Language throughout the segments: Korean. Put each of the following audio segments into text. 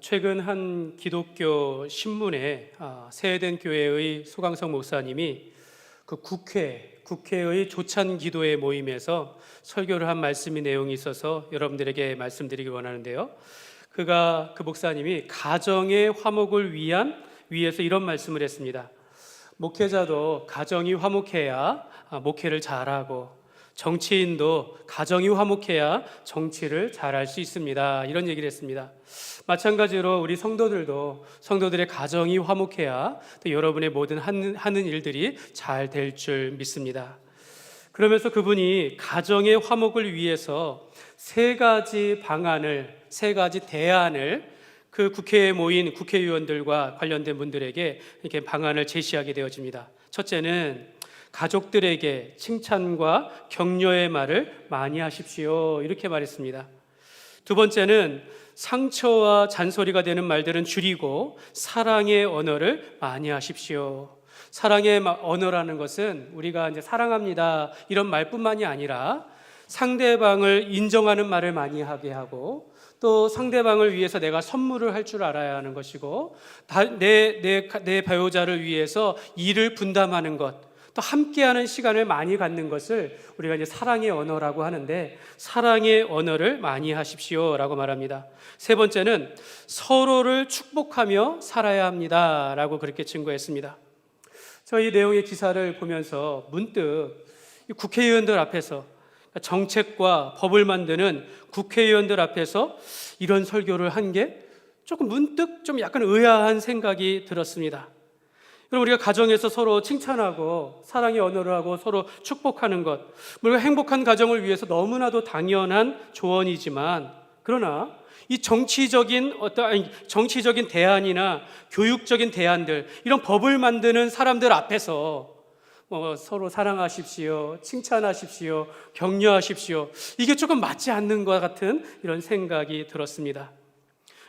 최근 한 기독교 신문에 세eden 교회의 소강석 목사님이 그 국회의 조찬 기도회 모임에서 설교를 한 말씀이 내용이 있어서 여러분들에게 말씀드리기 원하는데요. 그 목사님이 가정의 화목을 위해서 이런 말씀을 했습니다. 목회자도 가정이 화목해야 목회를 잘하고, 정치인도 가정이 화목해야 정치를 잘할 수 있습니다. 이런 얘기를 했습니다. 마찬가지로 우리 성도들도 성도들의 가정이 화목해야 또 여러분의 모든 하는 일들이 잘 될 줄 믿습니다. 그러면서 그분이 가정의 화목을 위해서 세 가지 대안을 그 국회에 모인 국회의원들과 관련된 분들에게 이렇게 방안을 제시하게 되어집니다. 첫째는 가족들에게 칭찬과 격려의 말을 많이 하십시오, 이렇게 말했습니다. 두 번째는 상처와 잔소리가 되는 말들은 줄이고 사랑의 언어를 많이 하십시오. 사랑의 언어라는 것은 우리가 이제 사랑합니다 이런 말뿐만이 아니라 상대방을 인정하는 말을 많이 하게 하고, 또 상대방을 위해서 내가 선물을 할 줄 알아야 하는 것이고, 내 배우자를 위해서 일을 분담하는 것, 또 함께하는 시간을 많이 갖는 것을 우리가 이제 사랑의 언어라고 하는데, 사랑의 언어를 많이 하십시오라고 말합니다. 세 번째는 서로를 축복하며 살아야 합니다라고 그렇게 증거했습니다. 저희 내용의 기사를 보면서 문득 국회의원들 앞에서, 정책과 법을 만드는 국회의원들 앞에서 이런 설교를 한 게 조금 문득 좀 약간 의아한 생각이 들었습니다. 그럼 우리가 가정에서 서로 칭찬하고 사랑의 언어를 하고 서로 축복하는 것, 우리가 행복한 가정을 위해서 너무나도 당연한 조언이지만, 그러나 이 정치적인 대안이나 교육적인 대안들, 이런 법을 만드는 사람들 앞에서 서로 사랑하십시오, 칭찬하십시오, 격려하십시오, 이게 조금 맞지 않는 것 같은 이런 생각이 들었습니다.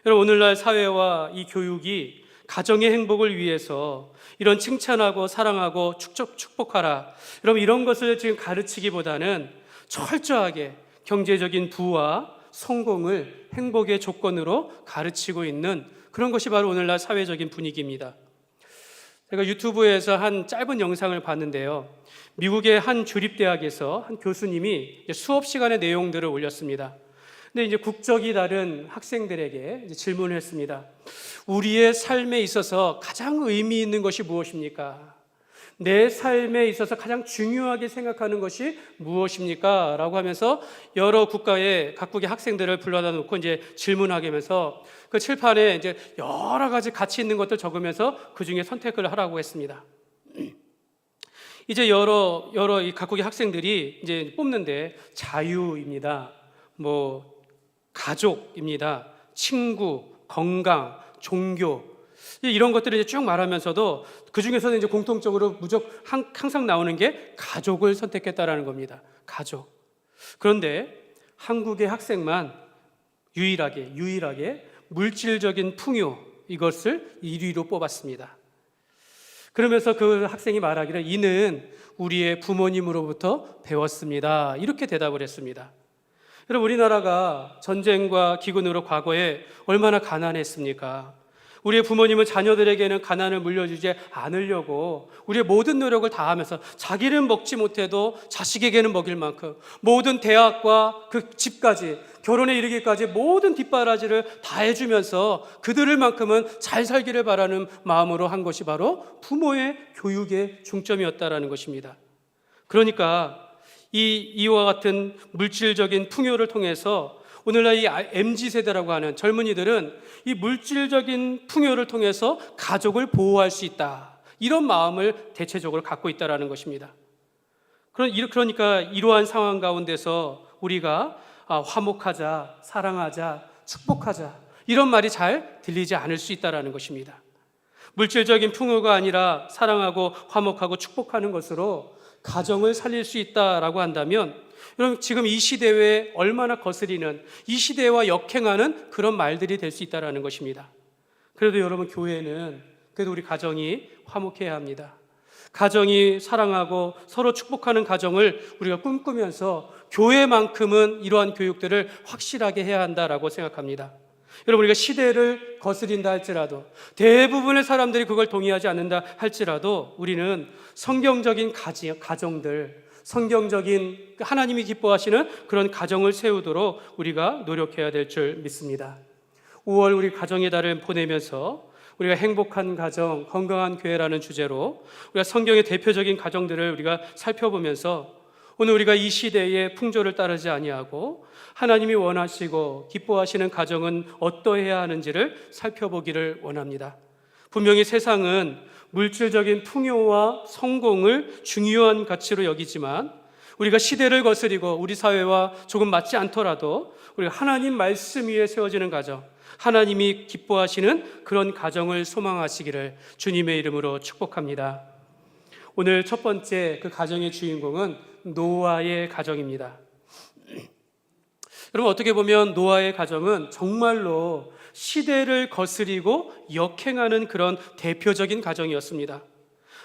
여러분, 오늘날 사회와 이 교육이 가정의 행복을 위해서 이런 칭찬하고 사랑하고 축복하라, 여러분, 이런 것을 지금 가르치기보다는 철저하게 경제적인 부와 성공을 행복의 조건으로 가르치고 있는 그런 것이 바로 오늘날 사회적인 분위기입니다. 제가 유튜브에서 한 짧은 영상을 봤는데요, 미국의 한 주립대학에서 한 교수님이 수업 시간의 내용들을 올렸습니다. 근데 이제 국적이 다른 학생들에게 질문을 했습니다. 우리의 삶에 있어서 가장 의미 있는 것이 무엇입니까? 내 삶에 있어서 가장 중요하게 생각하는 것이 무엇입니까? 라고 하면서 여러 국가의 각국의 학생들을 불러다 놓고 이제 질문하게 하면서 그 칠판에 이제 여러 가지 가치 있는 것들 적으면서 그 중에 선택을 하라고 했습니다. 이제 여러 이 각국의 학생들이 이제 뽑는데 자유입니다. 가족입니다. 친구, 건강, 종교, 이런 것들을 이제 쭉 말하면서도 그 중에서는 이제 공통적으로 항상 나오는 게 가족을 선택했다라는 겁니다. 가족. 그런데 한국의 학생만 유일하게 물질적인 풍요, 이것을 1위로 뽑았습니다. 그러면서 그 학생이 말하기를 이는 우리의 부모님으로부터 배웠습니다, 이렇게 대답을 했습니다. 여러분, 우리나라가 전쟁과 기근으로 과거에 얼마나 가난했습니까? 우리의 부모님은 자녀들에게는 가난을 물려주지 않으려고 우리의 모든 노력을 다하면서 자기는 먹지 못해도 자식에게는 먹일 만큼 모든 대학과 그 집까지, 결혼에 이르기까지 모든 뒷바라지를 다 해주면서 그들을 만큼은 잘 살기를 바라는 마음으로 한 것이 바로 부모의 교육의 중점이었다라는 것입니다. 그러니까 이와 같은 물질적인 풍요를 통해서 오늘날 이 MZ세대라고 하는 젊은이들은 이 물질적인 풍요를 통해서 가족을 보호할 수 있다, 이런 마음을 대체적으로 갖고 있다는 것입니다. 그러니까 이러한 상황 가운데서 우리가 화목하자, 사랑하자, 축복하자, 이런 말이 잘 들리지 않을 수 있다는 것입니다. 물질적인 풍요가 아니라 사랑하고 화목하고 축복하는 것으로 가정을 살릴 수 있다라고 한다면, 여러분, 지금 이 시대에 얼마나 거스리는, 이 시대와 역행하는 그런 말들이 될 수 있다는 것입니다. 그래도 여러분, 교회는 그래도 우리 가정이 화목해야 합니다. 가정이 사랑하고 서로 축복하는 가정을 우리가 꿈꾸면서 교회만큼은 이러한 교육들을 확실하게 해야 한다라고 생각합니다. 여러분, 우리가 시대를 거스린다 할지라도, 대부분의 사람들이 그걸 동의하지 않는다 할지라도, 우리는 성경적인 가정들, 성경적인 하나님이 기뻐하시는 그런 가정을 세우도록 우리가 노력해야 될 줄 믿습니다. 5월 우리 가정의 달을 보내면서 우리가 행복한 가정, 건강한 교회라는 주제로 우리가 성경의 대표적인 가정들을 우리가 살펴보면서 오늘 우리가 이 시대의 풍조를 따르지 아니하고 하나님이 원하시고 기뻐하시는 가정은 어떠해야 하는지를 살펴보기를 원합니다. 분명히 세상은 물질적인 풍요와 성공을 중요한 가치로 여기지만 우리가 시대를 거스리고 우리 사회와 조금 맞지 않더라도 우리가 하나님 말씀 위에 세워지는 가정, 하나님이 기뻐하시는 그런 가정을 소망하시기를 주님의 이름으로 축복합니다. 오늘 첫 번째 그 가정의 주인공은 노아의 가정입니다. 여러분, 어떻게 보면 노아의 가정은 정말로 시대를 거스리고 역행하는 그런 대표적인 가정이었습니다.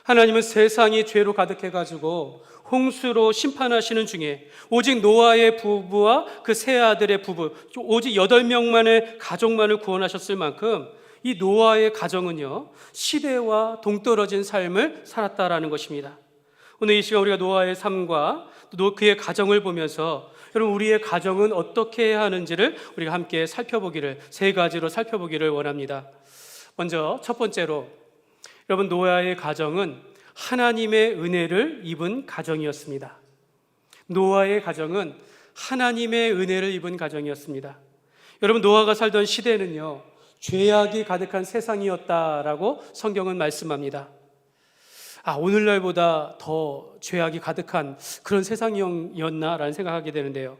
하나님은 세상이 죄로 가득해가지고 홍수로 심판하시는 중에 오직 노아의 부부와 그 세 아들의 부부, 오직 8명만의 가족만을 구원하셨을 만큼 이 노아의 가정은요, 시대와 동떨어진 삶을 살았다라는 것입니다. 오늘 이 시간 우리가 노아의 삶과 또 그의 가정을 보면서 여러분, 우리의 가정은 어떻게 해야 하는지를 우리가 함께 살펴보기를, 세 가지로 살펴보기를 원합니다. 먼저 첫 번째로, 여러분, 노아의 가정은 하나님의 은혜를 입은 가정이었습니다. 노아의 가정은 하나님의 은혜를 입은 가정이었습니다. 여러분, 노아가 살던 시대는요, 죄악이 가득한 세상이었다라고 성경은 말씀합니다. 오늘날보다 더 죄악이 가득한 그런 세상이었나라는 생각하게 되는데요.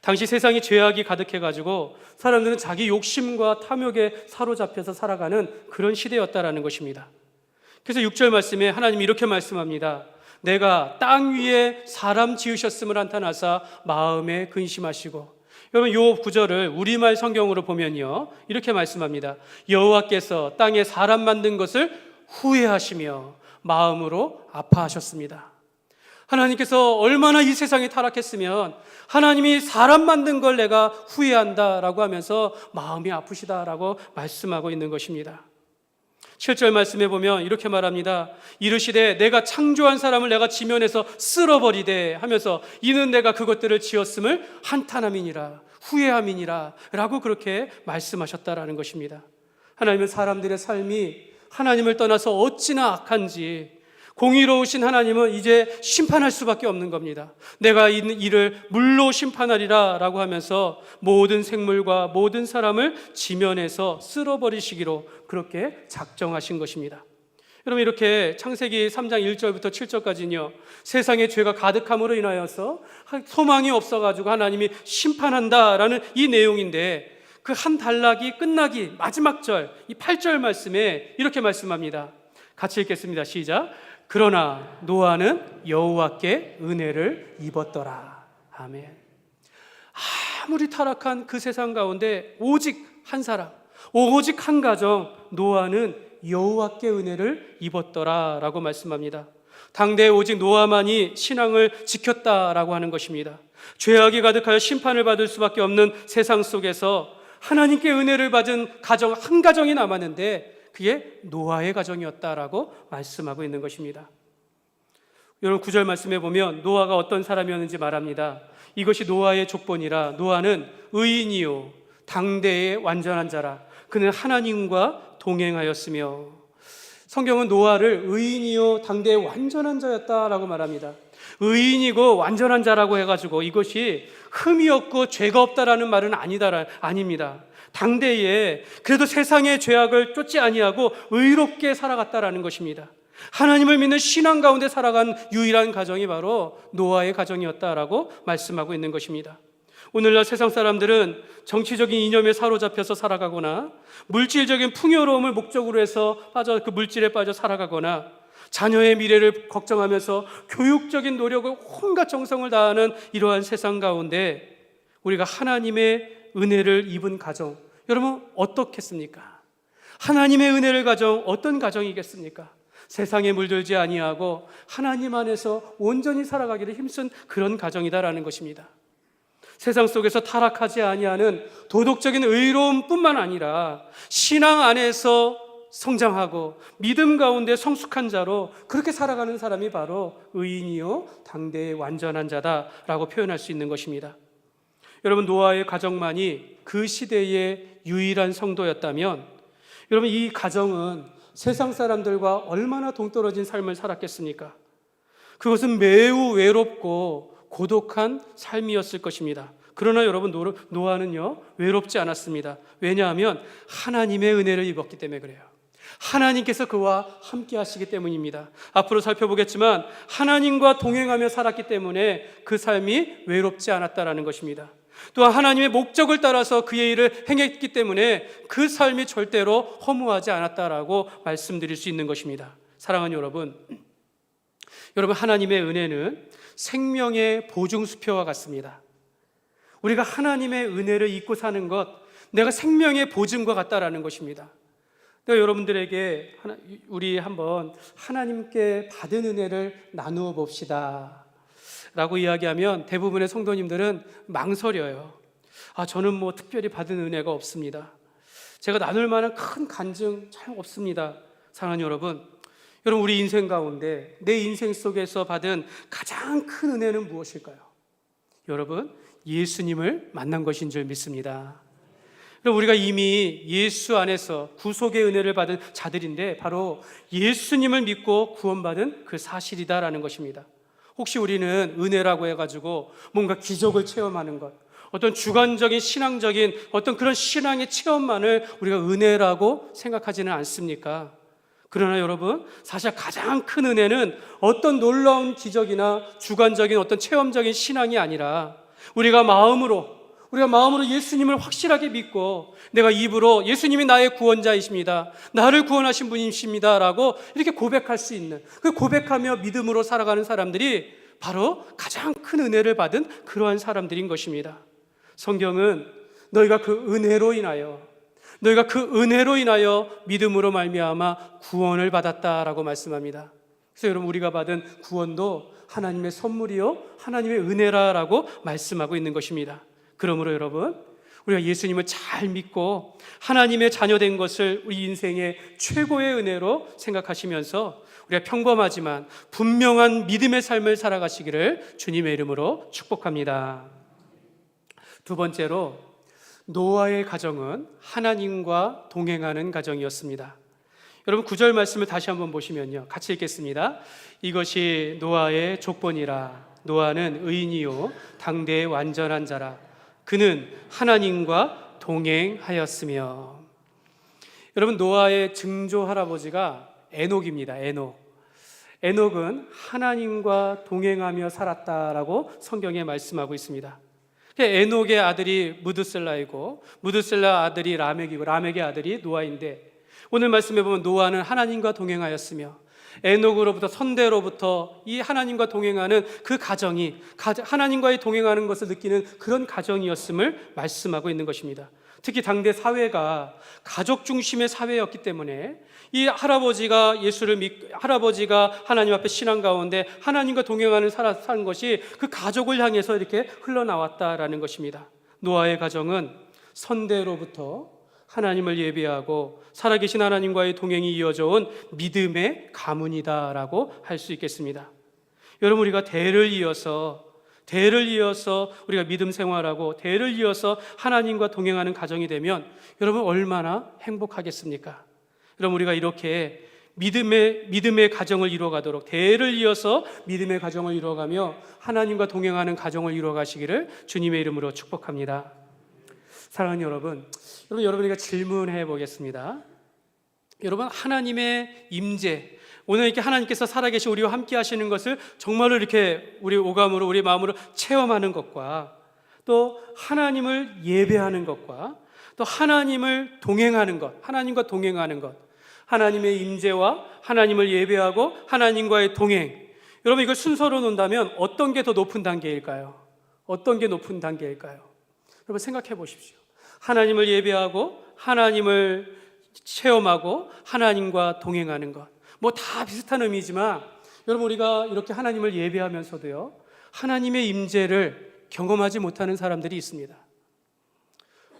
당시 세상이 죄악이 가득해가지고 사람들은 자기 욕심과 탐욕에 사로잡혀서 살아가는 그런 시대였다라는 것입니다. 그래서 6절 말씀에 하나님이 이렇게 말씀합니다. 내가 땅 위에 사람 지으셨음을 한탄하사 마음에 근심하시고. 여러분, 요 구절을 우리말 성경으로 보면요, 이렇게 말씀합니다. 여호와께서 땅에 사람 만든 것을 후회하시며 마음으로 아파하셨습니다. 하나님께서 얼마나 이 세상이 타락했으면 하나님이 사람 만든 걸 내가 후회한다라고 하면서 마음이 아프시다라고 말씀하고 있는 것입니다. 7절 말씀에 보면 이렇게 말합니다. 이르시되 내가 창조한 사람을 내가 지면에서 쓸어버리되 하면서 이는 내가 그것들을 지었음을 한탄함이니라, 후회함이니라 라고 그렇게 말씀하셨다라는 것입니다. 하나님은 사람들의 삶이 하나님을 떠나서 어찌나 악한지, 공의로우신 하나님은 이제 심판할 수밖에 없는 겁니다. 내가 이 일을 물로 심판하리라 라고 하면서 모든 생물과 모든 사람을 지면에서 쓸어버리시기로 그렇게 작정하신 것입니다. 여러분, 이렇게 창세기 3장 1절부터 7절까지는요, 세상에 죄가 가득함으로 인하여서 소망이 없어가지고 하나님이 심판한다라는 이 내용인데, 그 한 단락이 끝나기 마지막 절, 이 8절 말씀에 이렇게 말씀합니다. 같이 읽겠습니다. 시작. 그러나 노아는 여호와께 은혜를 입었더라. 아멘. 아무리 타락한 그 세상 가운데 오직 한 사람, 오직 한 가정, 노아는 여호와께 은혜를 입었더라 라고 말씀합니다. 당대에 오직 노아만이 신앙을 지켰다라고 하는 것입니다. 죄악이 가득하여 심판을 받을 수밖에 없는 세상 속에서 하나님께 은혜를 받은 가정 한 가정이 남았는데 그게 노아의 가정이었다라고 말씀하고 있는 것입니다. 여러분, 9절 말씀해 보면 노아가 어떤 사람이었는지 말합니다. 이것이 노아의 족본이라. 노아는 의인이요 당대의 완전한 자라. 그는 하나님과 동행하였으며. 성경은 노아를 의인이요 당대의 완전한 자였다라고 말합니다. 의인이고 완전한 자라고 해가지고 이것이 흠이 없고 죄가 없다라는 말은 아닙니다. 당대에 그래도 세상의 죄악을 쫓지 아니하고 의롭게 살아갔다라는 것입니다. 하나님을 믿는 신앙 가운데 살아간 유일한 가정이 바로 노아의 가정이었다라고 말씀하고 있는 것입니다. 오늘날 세상 사람들은 정치적인 이념에 사로잡혀서 살아가거나 물질적인 풍요로움을 목적으로 해서 그 물질에 빠져 살아가거나 자녀의 미래를 걱정하면서 교육적인 노력을 온갖 정성을 다하는 이러한 세상 가운데 우리가 하나님의 은혜를 입은 가정, 여러분 어떻겠습니까? 하나님의 은혜를 가정, 어떤 가정이겠습니까? 세상에 물들지 아니하고 하나님 안에서 온전히 살아가기를 힘쓴 그런 가정이다라는 것입니다. 세상 속에서 타락하지 아니하는 도덕적인 의로움뿐만 아니라 신앙 안에서 성장하고 믿음 가운데 성숙한 자로 그렇게 살아가는 사람이 바로 의인이요 당대의 완전한 자다라고 표현할 수 있는 것입니다. 여러분, 노아의 가정만이 그 시대의 유일한 성도였다면 여러분, 이 가정은 세상 사람들과 얼마나 동떨어진 삶을 살았겠습니까? 그것은 매우 외롭고 고독한 삶이었을 것입니다. 그러나 여러분, 노아는요 외롭지 않았습니다. 왜냐하면 하나님의 은혜를 입었기 때문에 그래요. 하나님께서 그와 함께 하시기 때문입니다. 앞으로 살펴보겠지만 하나님과 동행하며 살았기 때문에 그 삶이 외롭지 않았다라는 것입니다. 또한 하나님의 목적을 따라서 그의 일을 행했기 때문에 그 삶이 절대로 허무하지 않았다라고 말씀드릴 수 있는 것입니다. 사랑하는 여러분, 하나님의 은혜는 생명의 보증수표와 같습니다. 우리가 하나님의 은혜를 잊고 사는 것, 내가 생명의 보증과 같다라는 것입니다. 여러분들에게 우리 한번 하나님께 받은 은혜를 나누어 봅시다 라고 이야기하면 대부분의 성도님들은 망설여요. 저는 뭐 특별히 받은 은혜가 없습니다. 제가 나눌 만한 큰 간증 잘 없습니다. 사랑하는 여러분, 우리 인생 가운데 내 인생 속에서 받은 가장 큰 은혜는 무엇일까요? 여러분, 예수님을 만난 것인 줄 믿습니다. 우리가 이미 예수 안에서 구속의 은혜를 받은 자들인데 바로 예수님을 믿고 구원받은 그 사실이다라는 것입니다. 혹시 우리는 은혜라고 해가지고 뭔가 기적을 체험하는 것, 어떤 주관적인 신앙적인 어떤 그런 신앙의 체험만을 우리가 은혜라고 생각하지는 않습니까? 그러나 여러분, 사실 가장 큰 은혜는 어떤 놀라운 기적이나 주관적인 어떤 체험적인 신앙이 아니라 우리가 마음으로 예수님을 확실하게 믿고 내가 입으로 예수님이 나의 구원자이십니다, 나를 구원하신 분이십니다 라고 이렇게 고백할 수 있는, 그 고백하며 믿음으로 살아가는 사람들이 바로 가장 큰 은혜를 받은 그러한 사람들인 것입니다. 성경은 너희가 그 은혜로 인하여 믿음으로 말미암아 구원을 받았다라고 말씀합니다. 그래서 여러분, 우리가 받은 구원도 하나님의 선물이요 하나님의 은혜라라고 말씀하고 있는 것입니다. 그러므로 여러분, 우리가 예수님을 잘 믿고 하나님의 자녀된 것을 우리 인생의 최고의 은혜로 생각하시면서 우리가 평범하지만 분명한 믿음의 삶을 살아가시기를 주님의 이름으로 축복합니다. 두 번째로, 노아의 가정은 하나님과 동행하는 가정이었습니다. 여러분, 9절 말씀을 다시 한번 보시면요, 같이 읽겠습니다. 이것이 노아의 족본이라. 노아는 의인이요 당대의 완전한 자라. 그는 하나님과 동행하였으며. 여러분, 노아의 증조 할아버지가 에녹입니다. 에녹은 하나님과 동행하며 살았다라고 성경에 말씀하고 있습니다. 에녹의 아들이 무드셀라이고 무드셀라 아들이 라멕이고 라멕의 아들이 노아인데, 오늘 말씀해 보면 노아는 하나님과 동행하였으며 에녹으로부터 선대로부터 이 하나님과 동행하는 그 가정이 하나님과의 동행하는 것을 느끼는 그런 가정이었음을 말씀하고 있는 것입니다. 특히 당대 사회가 가족 중심의 사회였기 때문에 이 할아버지가 할아버지가 하나님 앞에 신앙 가운데 하나님과 동행하는 산 것이 그 가족을 향해서 이렇게 흘러나왔다라는 것입니다. 노아의 가정은 선대로부터 하나님을 예배하고 살아계신 하나님과의 동행이 이어져 온 믿음의 가문이다라고 할 수 있겠습니다. 여러분, 우리가 대를 이어서 우리가 믿음 생활하고 대를 이어서 하나님과 동행하는 가정이 되면 여러분, 얼마나 행복하겠습니까? 여러분, 우리가 이렇게 믿음의 가정을 이루어가도록 대를 이어서 믿음의 가정을 이루어가며 하나님과 동행하는 가정을 이루어가시기를 주님의 이름으로 축복합니다. 사랑하는 여러분에게 질문해 보겠습니다. 여러분, 하나님의 임재, 오늘 이렇게 하나님께서 살아계신 우리와 함께 하시는 것을 정말로 이렇게 우리 오감으로 우리 마음으로 체험하는 것과 또 하나님을 예배하는 것과 또 하나님을 동행하는 것, 하나님과 동행하는 것, 하나님의 임재와 하나님을 예배하고 하나님과의 동행, 여러분, 이걸 순서로 놓는다면 어떤 게 더 높은 단계일까요? 여러분, 생각해 보십시오. 하나님을 예배하고 하나님을 체험하고 하나님과 동행하는 것, 뭐 다 비슷한 의미지만 여러분, 우리가 이렇게 하나님을 예배하면서도요 하나님의 임재를 경험하지 못하는 사람들이 있습니다.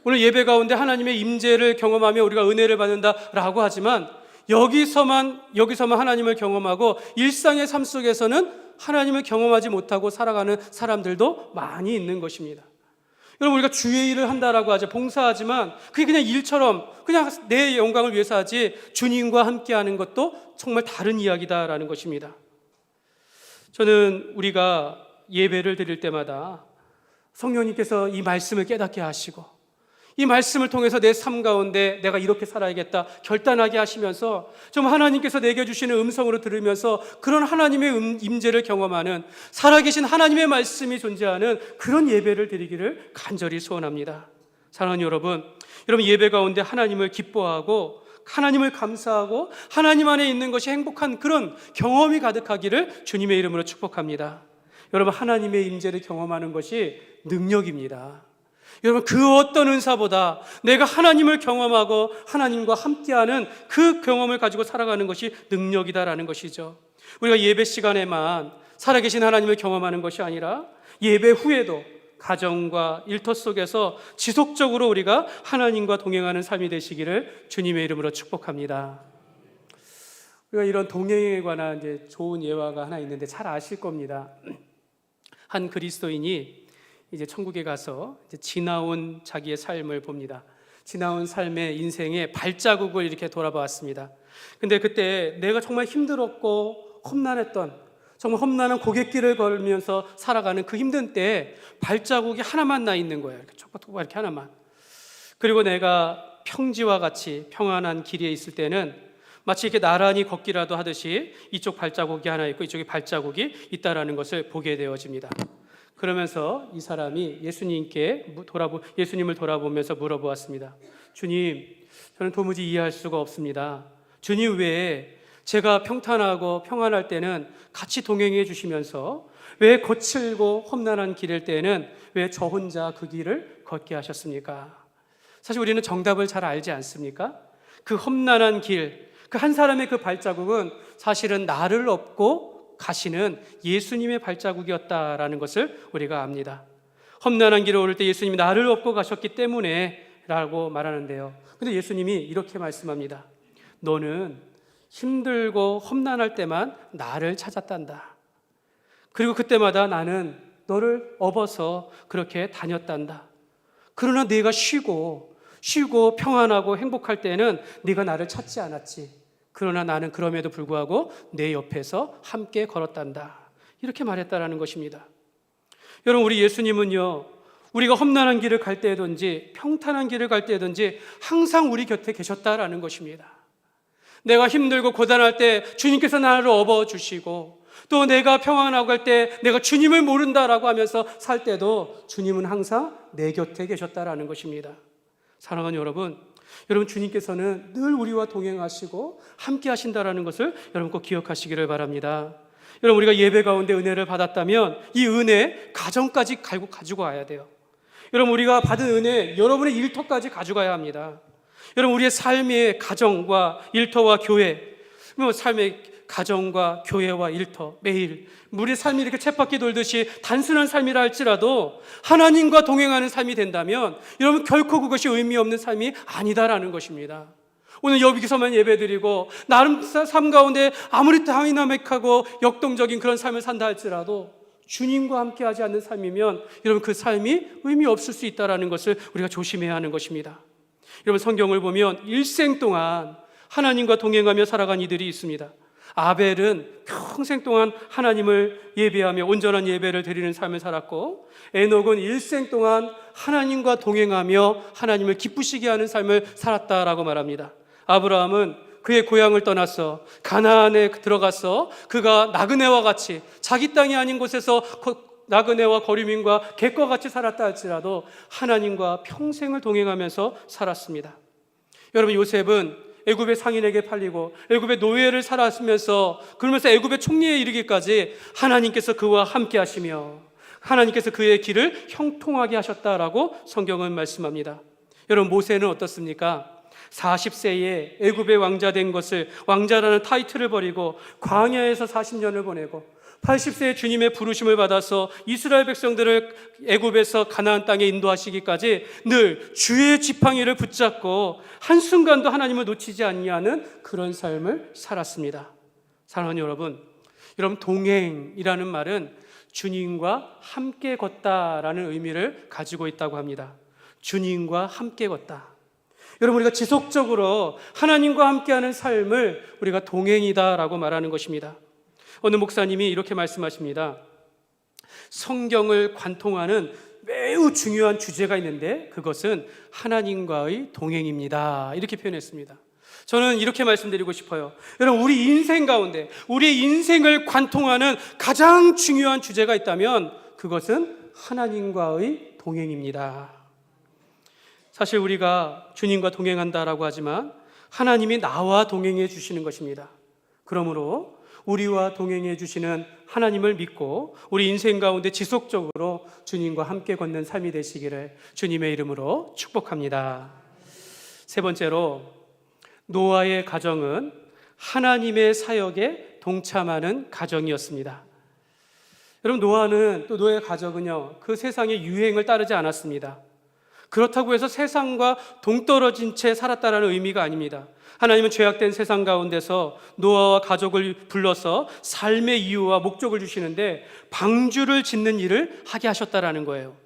오늘 예배 가운데 하나님의 임재를 경험하며 우리가 은혜를 받는다라고 하지만 여기서만 하나님을 경험하고 일상의 삶 속에서는 하나님을 경험하지 못하고 살아가는 사람들도 많이 있는 것입니다. 여러분, 우리가 주의 일을 한다라고 하죠. 봉사하지만 그게 그냥 일처럼 그냥 내 영광을 위해서 하지 주님과 함께하는 것도 정말 다른 이야기다라는 것입니다. 저는 우리가 예배를 드릴 때마다 성령님께서 이 말씀을 깨닫게 하시고 이 말씀을 통해서 내 삶 가운데 내가 이렇게 살아야겠다 결단하게 하시면서 좀 하나님께서 내게 주시는 음성으로 들으면서 그런 하나님의 임재를 경험하는 살아계신 하나님의 말씀이 존재하는 그런 예배를 드리기를 간절히 소원합니다. 사랑하는 여러분 예배 가운데 하나님을 기뻐하고 하나님을 감사하고 하나님 안에 있는 것이 행복한 그런 경험이 가득하기를 주님의 이름으로 축복합니다. 여러분, 하나님의 임재를 경험하는 것이 능력입니다. 여러분, 그 어떤 은사보다 내가 하나님을 경험하고 하나님과 함께하는 그 경험을 가지고 살아가는 것이 능력이다라는 것이죠. 우리가 예배 시간에만 살아계신 하나님을 경험하는 것이 아니라 예배 후에도 가정과 일터 속에서 지속적으로 우리가 하나님과 동행하는 삶이 되시기를 주님의 이름으로 축복합니다. 우리가 이런 동행에 관한 이제 좋은 예화가 하나 있는데 잘 아실 겁니다. 한 그리스도인이 이제 천국에 가서 이제 지나온 자기의 삶을 봅니다. 지나온 삶의 인생의 발자국을 이렇게 돌아보았습니다. 근데 그때 내가 정말 힘들었고 험난했던 정말 험난한 고갯길을 걸으면서 살아가는 그 힘든 때에 발자국이 하나만 나 있는 거예요. 이렇게 촉박촉박 이렇게 하나만. 그리고 내가 평지와 같이 평안한 길에 있을 때는 마치 이렇게 나란히 걷기라도 하듯이 이쪽 발자국이 하나 있고 이쪽에 발자국이 있다라는 것을 보게 되어집니다. 그러면서 이 사람이 예수님을 돌아보면서 물어보았습니다. 주님, 저는 도무지 이해할 수가 없습니다. 주님 외에 제가 평탄하고 평안할 때는 같이 동행해 주시면서 왜 거칠고 험난한 길일 때는 왜 저 혼자 그 길을 걷게 하셨습니까? 사실 우리는 정답을 잘 알지 않습니까? 그 험난한 길, 그 한 사람의 그 발자국은 사실은 나를 업고 가시는 예수님의 발자국이었다라는 것을 우리가 압니다. 험난한 길을 오를 때 예수님이 나를 업고 가셨기 때문에 라고 말하는데요. 근데 예수님이 이렇게 말씀합니다. 너는 힘들고 험난할 때만 나를 찾았단다. 그리고 그때마다 나는 너를 업어서 그렇게 다녔단다. 그러나 네가 쉬고 평안하고 행복할 때는 네가 나를 찾지 않았지. 그러나 나는 그럼에도 불구하고 내 옆에서 함께 걸었단다. 이렇게 말했다라는 것입니다. 여러분, 우리 예수님은요, 우리가 험난한 길을 갈 때든지 평탄한 길을 갈 때든지 항상 우리 곁에 계셨다라는 것입니다. 내가 힘들고 고단할 때 주님께서 나를 업어주시고 또 내가 평안하고 할 때 내가 주님을 모른다라고 하면서 살 때도 주님은 항상 내 곁에 계셨다라는 것입니다. 사랑하는 여러분 주님께서는 늘 우리와 동행하시고 함께 하신다라는 것을 여러분 꼭 기억하시기를 바랍니다. 여러분, 우리가 예배 가운데 은혜를 받았다면 이 은혜 가정까지 가지고 가야 돼요. 여러분, 우리가 받은 은혜 여러분의 일터까지 가져가야 합니다. 여러분, 우리의 삶의 가정과 일터와 교회, 삶의 가정과 교회와 일터 매일 우리의 삶이 이렇게 쳇바퀴 돌듯이 단순한 삶이라 할지라도 하나님과 동행하는 삶이 된다면 여러분 결코 그것이 의미 없는 삶이 아니다라는 것입니다. 오늘 여기서만 예배드리고 나름 삶 가운데 아무리 다이나믹하고 역동적인 그런 삶을 산다 할지라도 주님과 함께하지 않는 삶이면 여러분 그 삶이 의미 없을 수 있다는 것을 우리가 조심해야 하는 것입니다. 여러분, 성경을 보면 일생 동안 하나님과 동행하며 살아간 이들이 있습니다. 아벨은 평생 동안 하나님을 예배하며 온전한 예배를 드리는 삶을 살았고, 에녹은 일생 동안 하나님과 동행하며 하나님을 기쁘시게 하는 삶을 살았다라고 말합니다. 아브라함은 그의 고향을 떠나서 가나안에 들어가서 그가 나그네와 같이 자기 땅이 아닌 곳에서 나그네와 거류민과 객과 같이 살았다 할지라도 하나님과 평생을 동행하면서 살았습니다. 여러분, 요셉은 애굽의 상인에게 팔리고 애굽의 노예를 살았으면서 그러면서 애굽의 총리에 이르기까지 하나님께서 그와 함께 하시며 하나님께서 그의 길을 형통하게 하셨다라고 성경은 말씀합니다. 여러분, 모세는 어떻습니까? 40세에 애굽의 왕자 된 것을 왕자라는 타이틀을 버리고 광야에서 40년을 보내고 80세에 주님의 부르심을 받아서 이스라엘 백성들을 애굽에서 가나안 땅에 인도하시기까지 늘 주의 지팡이를 붙잡고 한순간도 하나님을 놓치지 아니하는 그런 삶을 살았습니다. 사랑하는 여러분, 동행이라는 말은 주님과 함께 걷다라는 의미를 가지고 있다고 합니다. 주님과 함께 걷다. 여러분, 우리가 지속적으로 하나님과 함께하는 삶을 우리가 동행이다라고 말하는 것입니다. 어느 목사님이 이렇게 말씀하십니다. 성경을 관통하는 매우 중요한 주제가 있는데 그것은 하나님과의 동행입니다. 이렇게 표현했습니다. 저는 이렇게 말씀드리고 싶어요. 여러분, 우리 인생 가운데 우리의 인생을 관통하는 가장 중요한 주제가 있다면 그것은 하나님과의 동행입니다. 사실 우리가 주님과 동행한다라고 하지만 하나님이 나와 동행해 주시는 것입니다. 그러므로 우리와 동행해 주시는 하나님을 믿고 우리 인생 가운데 지속적으로 주님과 함께 걷는 삶이 되시기를 주님의 이름으로 축복합니다. 세 번째로, 노아의 가정은 하나님의 사역에 동참하는 가정이었습니다. 여러분, 노아의 가정은요, 그 세상의 유행을 따르지 않았습니다. 그렇다고 해서 세상과 동떨어진 채 살았다는 의미가 아닙니다. 하나님은 죄악된 세상 가운데서 노아와 가족을 불러서 삶의 이유와 목적을 주시는데 방주를 짓는 일을 하게 하셨다라는 거예요.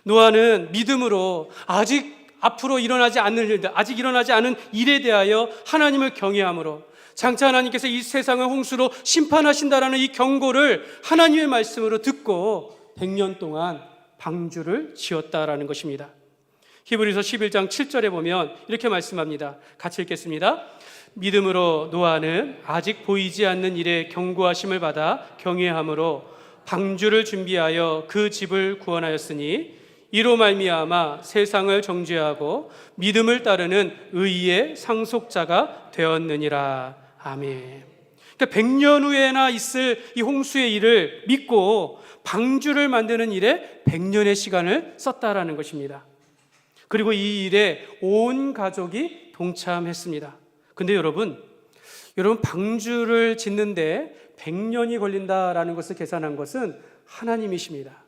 노아는 믿음으로 아직 앞으로 일어나지 않는 일들, 아직 일어나지 않은 일에 대하여 하나님을 경외함으로 장차 하나님께서 이 세상을 홍수로 심판하신다라는 이 경고를 하나님의 말씀으로 듣고 100년 동안 방주를 지었다라는 것입니다. 히브리서 11장 7절에 보면 이렇게 말씀합니다. 같이 읽겠습니다. 믿음으로 노아는 아직 보이지 않는 일에 경고하심을 받아 경외함으로 방주를 준비하여 그 집을 구원하였으니 이로 말미암아 세상을 정죄하고 믿음을 따르는 의의 상속자가 되었느니라. 아멘. 그러니까 100년 후에나 있을 이 홍수의 일을 믿고 방주를 만드는 일에 100년의 시간을 썼다라는 것입니다. 그리고 이 일에 온 가족이 동참했습니다. 근데 여러분 방주를 짓는데 100년이 걸린다라는 것을 계산한 것은 하나님이십니다.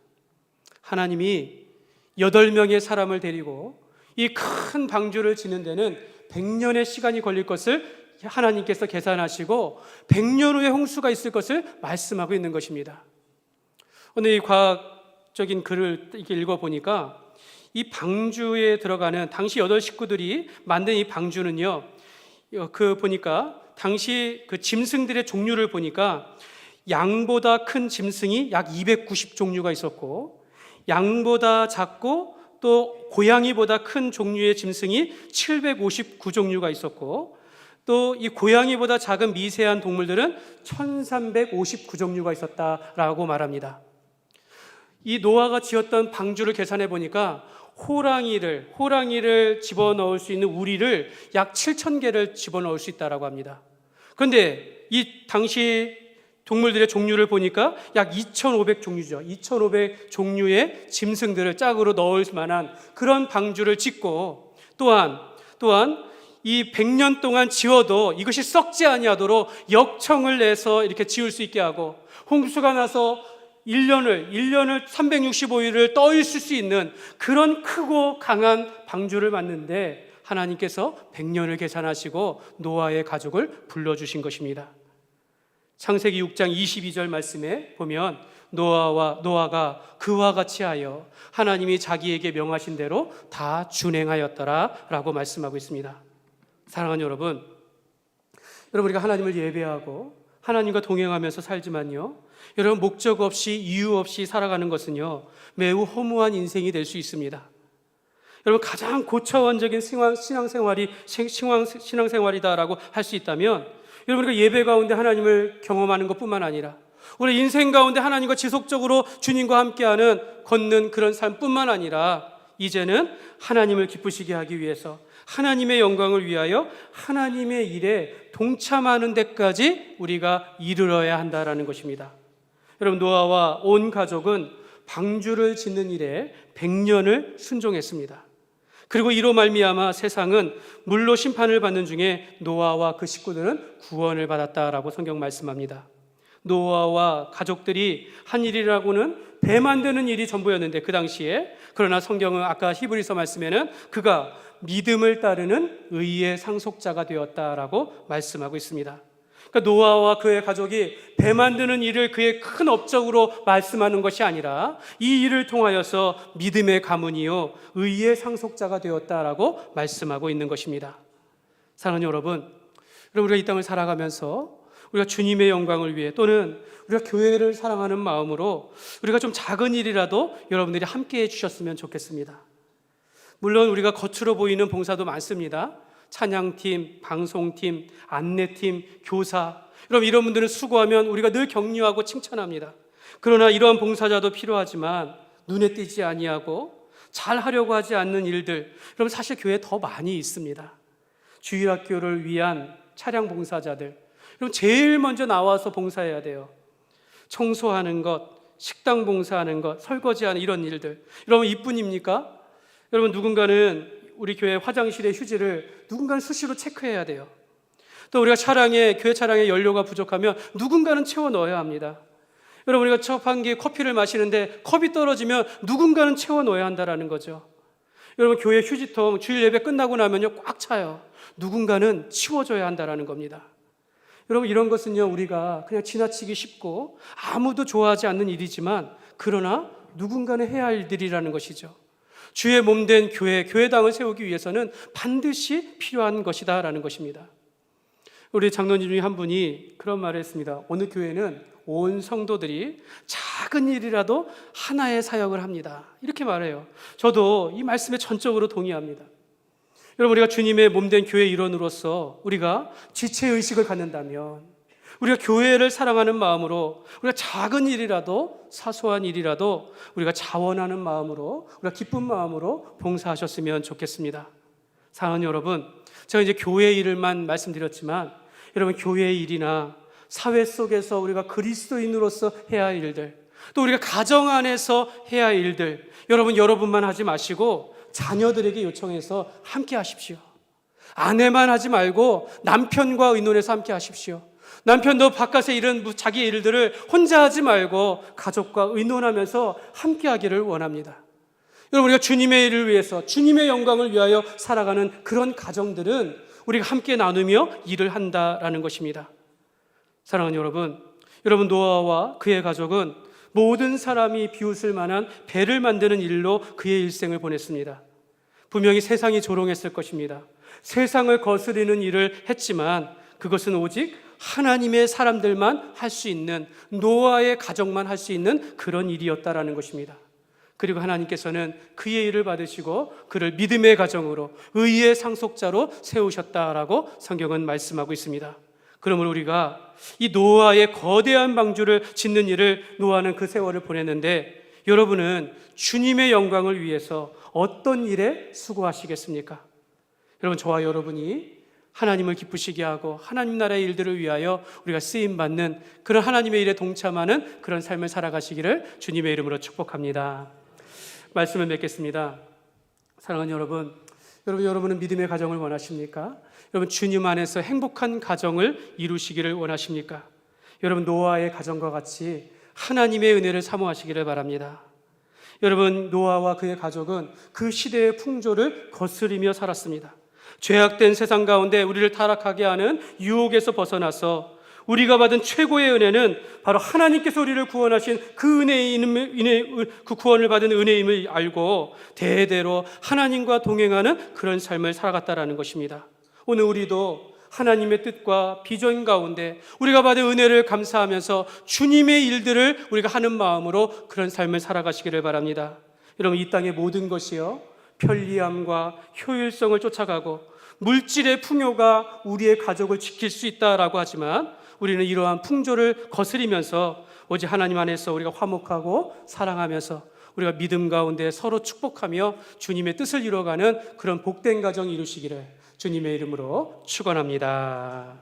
하나님이 8명의 사람을 데리고 이 큰 방주를 짓는 데는 100년의 시간이 걸릴 것을 하나님께서 계산하시고 100년 후에 홍수가 있을 것을 말씀하고 있는 것입니다. 오늘 이 과학적인 글을 이렇게 읽어보니까 이 방주에 들어가는 당시 8 식구들이 만든 이 방주는요, 보니까 당시 그 짐승들의 종류를 보니까 양보다 큰 짐승이 약 290종류가 있었고, 양보다 작고 또 고양이보다 큰 종류의 짐승이 759종류가 있었고, 또 이 고양이보다 작은 미세한 동물들은 1359종류가 있었다라고 말합니다. 이 노아가 지었던 방주를 계산해 보니까 호랑이를 집어넣을 수 있는 우리를 약 7,000개를 집어넣을 수 있다라고 합니다. 그런데 이 당시 동물들의 종류를 보니까 약 2,500종류죠. 2,500종류의 짐승들을 짝으로 넣을 만한 그런 방주를 짓고, 또한 이 100년 동안 지어도 이것이 썩지 아니하도록 역청을 내서 이렇게 지을 수 있게 하고, 홍수가 나서 1년을 365일을 떠 있을 수 있는 그런 크고 강한 방주를 만드는데 하나님께서 100년을 계산하시고 노아의 가족을 불러주신 것입니다. 창세기 6장 22절 말씀에 보면 노아가 그와 같이 하여 하나님이 자기에게 명하신 대로 다 준행하였더라 라고 말씀하고 있습니다. 사랑하는 여러분, 우리가 하나님을 예배하고 하나님과 동행하면서 살지만요, 여러분 목적 없이 이유 없이 살아가는 것은요 매우 허무한 인생이 될 수 있습니다. 여러분 가장 고차원적인 신앙생활이다라고 할 수 있다면, 여러분 우리가 예배 가운데 하나님을 경험하는 것뿐만 아니라 우리 인생 가운데 하나님과 지속적으로 주님과 함께하는 걷는 그런 삶뿐만 아니라 이제는 하나님을 기쁘시게 하기 위해서 하나님의 영광을 위하여 하나님의 일에 동참하는 데까지 우리가 이르러야 한다라는 것입니다. 여러분 노아와 온 가족은 방주를 짓는 일에 100년을 순종했습니다. 그리고 이로 말미암아 세상은 물로 심판을 받는 중에 노아와 그 식구들은 구원을 받았다라고 성경 말씀합니다. 노아와 가족들이 한 일이라고는 배 만드는 일이 전부였는데 그 당시에, 그러나 성경은 아까 히브리서 말씀에는 그가 믿음을 따르는 의의 상속자가 되었다라고 말씀하고 있습니다. 그러니까 노아와 그의 가족이 배 만드는 일을 그의 큰 업적으로 말씀하는 것이 아니라 이 일을 통하여서 믿음의 가문이요 의의 상속자가 되었다라고 말씀하고 있는 것입니다. 사랑하는 여러분, 우리가 이 땅을 살아가면서 우리가 주님의 영광을 위해 또는 우리가 교회를 사랑하는 마음으로 우리가 좀 작은 일이라도 여러분들이 함께 해주셨으면 좋겠습니다. 물론 우리가 겉으로 보이는 봉사도 많습니다. 찬양팀, 방송팀, 안내팀, 교사, 여러분 이런 분들은 수고하면 우리가 늘 격려하고 칭찬합니다. 그러나 이러한 봉사자도 필요하지만 눈에 띄지 아니하고 잘 하려고 하지 않는 일들, 여러분 사실 교회에 더 많이 있습니다. 주일학교를 위한 차량 봉사자들, 여러분 제일 먼저 나와서 봉사해야 돼요. 청소하는 것, 식당 봉사하는 것, 설거지하는 이런 일들, 여러분 이뿐입니까? 여러분 누군가는 우리 교회 화장실의 휴지를 누군가는 수시로 체크해야 돼요. 또 우리가 교회 차량에 연료가 부족하면 누군가는 채워 넣어야 합니다. 여러분 우리가 첫 한 개 커피를 마시는데 컵이 떨어지면 누군가는 채워 넣어야 한다는 거죠. 여러분 교회 휴지통 주일 예배 끝나고 나면요 꽉 차요. 누군가는 치워줘야 한다는 겁니다. 여러분 이런 것은요 우리가 그냥 지나치기 쉽고 아무도 좋아하지 않는 일이지만 그러나 누군가는 해야 할 일들이라는 것이죠. 주의 몸된 교회당을 세우기 위해서는 반드시 필요한 것이다라는 것입니다. 우리 장로님 중에 한 분이 그런 말을 했습니다. 어느 교회는 온 성도들이 작은 일이라도 하나의 사역을 합니다. 이렇게 말해요. 저도 이 말씀에 전적으로 동의합니다. 여러분 우리가 주님의 몸된 교회 일원으로서 우리가 지체의식을 갖는다면, 우리가 교회를 사랑하는 마음으로 우리가 작은 일이라도 사소한 일이라도 우리가 자원하는 마음으로, 우리가 기쁜 마음으로 봉사하셨으면 좋겠습니다. 사랑하는 여러분, 제가 이제 교회 일만 말씀드렸지만 여러분 교회 일이나 사회 속에서 우리가 그리스도인으로서 해야 할 일들, 또 우리가 가정 안에서 해야 할 일들, 여러분만 하지 마시고 자녀들에게 요청해서 함께 하십시오. 아내만 하지 말고 남편과 의논해서 함께 하십시오. 남편도 바깥에 이런 자기의 일들을 혼자 하지 말고 가족과 의논하면서 함께 하기를 원합니다. 여러분 우리가 주님의 일을 위해서 주님의 영광을 위하여 살아가는 그런 가정들은 우리가 함께 나누며 일을 한다라는 것입니다. 사랑하는 여러분 노아와 그의 가족은 모든 사람이 비웃을 만한 배를 만드는 일로 그의 일생을 보냈습니다. 분명히 세상이 조롱했을 것입니다. 세상을 거스르는 일을 했지만 그것은 오직 하나님의 사람들만 할 수 있는, 노아의 가족만 할 수 있는 그런 일이었다라는 것입니다. 그리고 하나님께서는 그의 일을 받으시고 그를 믿음의 가정으로 의의 상속자로 세우셨다라고 성경은 말씀하고 있습니다. 그러므로 우리가 이 노아의 거대한 방주를 짓는 일을 노아는 그 세월을 보냈는데, 여러분은 주님의 영광을 위해서 어떤 일에 수고하시겠습니까? 여러분 저와 여러분이 하나님을 기쁘시게 하고 하나님 나라의 일들을 위하여 우리가 쓰임받는 그런 하나님의 일에 동참하는 그런 삶을 살아가시기를 주님의 이름으로 축복합니다. 말씀을 맺겠습니다. 사랑하는 여러분은 믿음의 가정을 원하십니까? 여러분 주님 안에서 행복한 가정을 이루시기를 원하십니까? 여러분 노아의 가정과 같이 하나님의 은혜를 사모하시기를 바랍니다. 여러분 노아와 그의 가족은 그 시대의 풍조를 거스리며 살았습니다. 죄악된 세상 가운데 우리를 타락하게 하는 유혹에서 벗어나서 우리가 받은 최고의 은혜는 바로 하나님께서 우리를 구원하신 그 구원을 받은 은혜임을 알고 대대로 하나님과 동행하는 그런 삶을 살아갔다라는 것입니다. 오늘 우리도 하나님의 뜻과 비전 가운데 우리가 받은 은혜를 감사하면서 주님의 일들을 우리가 하는 마음으로 그런 삶을 살아가시기를 바랍니다. 여러분 이 땅의 모든 것이요 편리함과 효율성을 쫓아가고 물질의 풍요가 우리의 가족을 지킬 수 있다라고 하지만 우리는 이러한 풍조를 거스리면서 오직 하나님 안에서 우리가 화목하고 사랑하면서 우리가 믿음 가운데 서로 축복하며 주님의 뜻을 이루어가는 그런 복된 가정 이루시기를 주님의 이름으로 축원합니다.